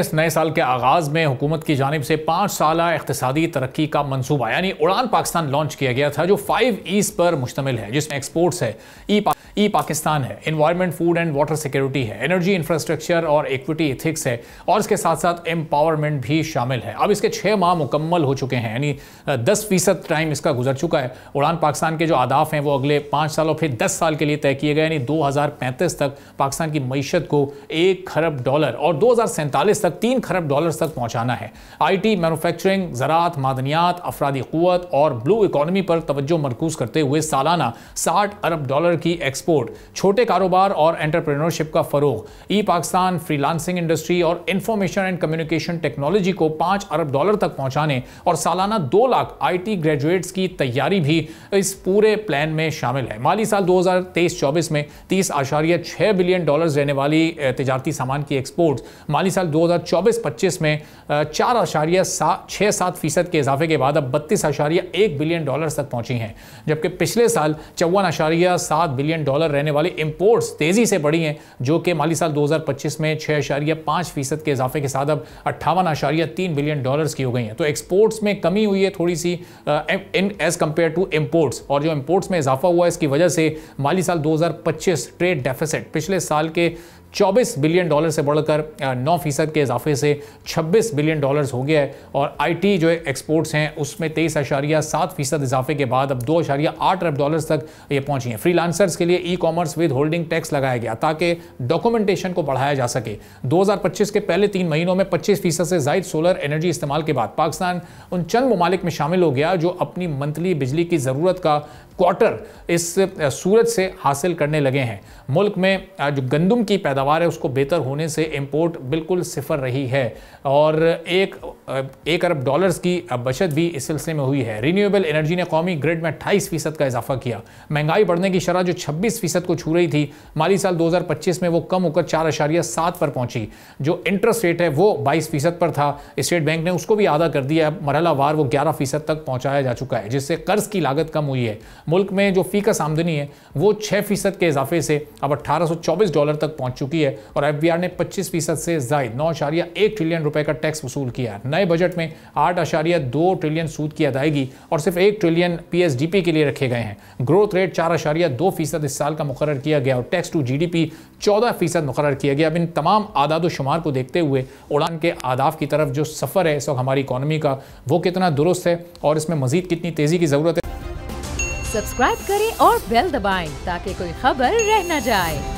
इस नए साल के आगाज में हुकूमत की जानिब से 5 साला इख्तिसादी तरक्की का मंसूबा यानी उड़ान पाकिस्तान लॉन्च किया गया था, जो 5 E's पर मुश्तमिल है, जिसमें एक्सपोर्ट्स है, ई पाकिस्तान है, environment, food and water security है, एनर्जी इंफ्रास्ट्रक्चर और इक्विटी एथिक्स है, और इसके साथ साथ एम्पावरमेंट भी शामिल है। अब इसके 6 माह मुकम्मल हो चुके हैं, यानी 10% टाइम इसका गुजर चुका है। उड़ान पाकिस्तान के जो अहदाफ हैं वो अगले 5 साल और फिर 10 साल के लिए तय किए गए, यानी 2035 तक पाकिस्तान की मईशत को $1 खरब और 2047 तक $3 खरब तक पहुंचाना है। IT, मैन्युफैक्चरिंग, ज़राअत, मादनियात, अफरादी क़ुव्वत और ब्लू इकॉनमी पर तवज्जो मरकूज करते हुए सालाना $60 अरब की एक्सपोर्ट, छोटे कारोबार और एंटरप्रेन्योरशिप का फरोग, ई पाकिस्तान, फ्रीलांसिंग इंडस्ट्री और इंफॉर्मेशन एंड कम्युनिकेशन टेक्नोलॉजी को $5 अरब तक पहुंचाने और सालाना 2 लाख IT ग्रेजुएट्स की तैयारी भी इस पूरे प्लान में शामिल है। माली साल 2023-24 में $30.6 बिलियन रहने वाली तिजारती सामान की एक्सपोर्ट माली साल 2024-25 में 4.67% के इजाफे के बाद अब $32.1 बिलियन तक पहुंची हैं, जबकि पिछले साल $54.7 बिलियन रहने वाली इंपोर्ट्स तेजी से बढ़ी हैं, जो कि माली साल 2025 में 6.5% के इजाफे के साथ अब $58.3 बिलियन की हो गई हैं। तो एक्सपोर्ट्स में कमी हुई है थोड़ी सी एज कंपेयर टू इंपोर्ट्स, और जो इंपोर्ट्स में इजाफा हुआ है इसकी वजह से माली साल 2025 ट्रेड डेफिसिट पिछले साल के $24 बिलियन से बढ़कर 9% के इजाफे से $26 बिलियन हो गया है, और IT जो एक्सपोर्ट्स हैं उसमें 23.7% इजाफे के बाद अब $2.8 अरब तक ये पहुंची हैं। फ्रीलांसर्स के लिए ई-कॉमर्स विद होल्डिंग टैक्स लगाया गया ताकि डॉक्यूमेंटेशन को बढ़ाया जा सके। 2025 के पहले 3 महीनों में 25% से ज़ायद सोलर एनर्जी इस्तेमाल के बाद पाकिस्तान उन चंद ममालिक में शामिल हो गया जो अपनी मंथली बिजली की ज़रूरत का क्वार्टर इस सूरज से हासिल करने लगे हैं। मुल्क में जो गंदम की पैदावार है उसको बेहतर होने से इंपोर्ट बिल्कुल सिफर रही है, और $1 अरब की बचत भी इस सिलसिले में हुई है। रिन्यूएबल एनर्जी ने कौमी ग्रिड में 28% का इजाफा किया। महंगाई बढ़ने की शरह जो 26% को छू रही थी, माली साल 2025 में वो कम होकर 4.7 पर पहुंची। जो इंटरेस्ट रेट है वो 22% पर था, स्टेट बैंक ने उसको भी आधा कर दिया, मरहला वार वो 11% तक पहुंचाया जा चुका है, जिससे कर्ज की लागत कम हुई है। मुल्क में जो फीकस आमदनी है वो 6% के इजाफे से अब $1824 तक पहुंच चुकी है, और FBR ने 25% से ज़ायद $9.1 ट्रिलियन का टैक्स वसूल किया है। नए बजट में 8.2 ट्रिलियन सूद की अदायगी और सिर्फ 1 ट्रिलियन PSDP के लिए रखे गए हैं। ग्रोथ रेट 4.2% इस साल का मुकर्रर किया गया, और टैक्स टू GDP 14% मुकर्रर किया गया। अब इन तमाम आदाद शुमार को देखते हुए उड़ान के आदाफ की तरफ जो सफ़र है इस वक्त हमारी इकॉनमी का, वो कितना दुरुस्त है और इसमें मज़ीद कितनी तेज़ी की ज़रूरत है। सब्सक्राइब करें और बेल दबाएं ताकि कोई खबर रह न जाए।